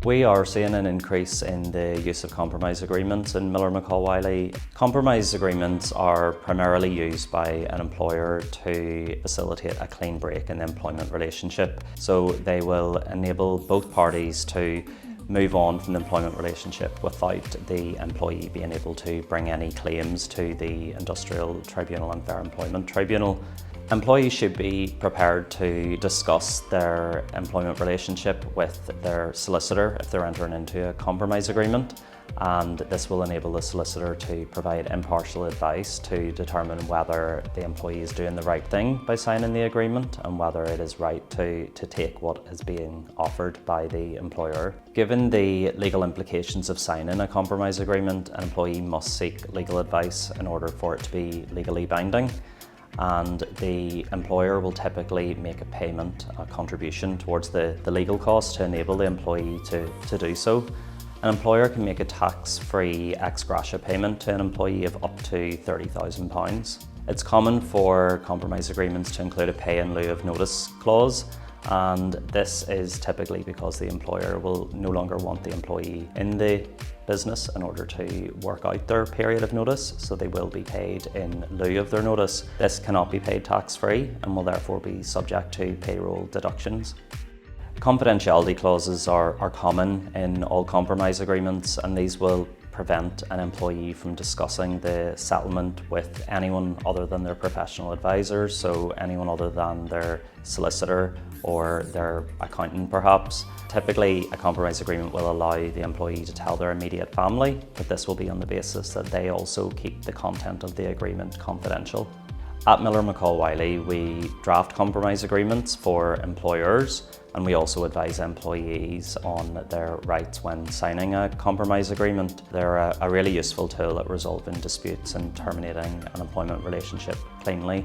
We are seeing an increase in the use of compromise agreements in Miller McCall Wiley. Compromise agreements are primarily used by an employer to facilitate a clean break in the employment relationship. So they will enable both parties to move on from the employment relationship without the employee being able to bring any claims to the Industrial Tribunal and Fair Employment Tribunal. Employees should be prepared to discuss their employment relationship with their solicitor if they're entering into a compromise agreement, and this will enable the solicitor to provide impartial advice to determine whether the employee is doing the right thing by signing the agreement and whether it is right to take what is being offered by the employer. Given the legal implications of signing a compromise agreement, an employee must seek legal advice in order for it to be legally binding. And the employer will typically make a payment, a contribution towards the legal cost to enable the employee to do so. An employer can make a tax-free ex gratia payment to an employee of up to £30,000. It's common for compromise agreements to include a pay in lieu of notice clause, and this is typically because the employer will no longer want the employee in the business in order to work out their period of notice, so they will be paid in lieu of their notice. This cannot be paid tax-free and will therefore be subject to payroll deductions. Confidentiality clauses are common in all compromise agreements, and these will prevent an employee from discussing the settlement with anyone other than their professional advisors, so anyone other than their solicitor or their accountant perhaps. Typically, a compromise agreement will allow the employee to tell their immediate family, but this will be on the basis that they also keep the content of the agreement confidential. At Miller McCall Wiley, we draft compromise agreements for employers, and we also advise employees on their rights when signing a compromise agreement. They're a really useful tool at resolving disputes and terminating an employment relationship cleanly.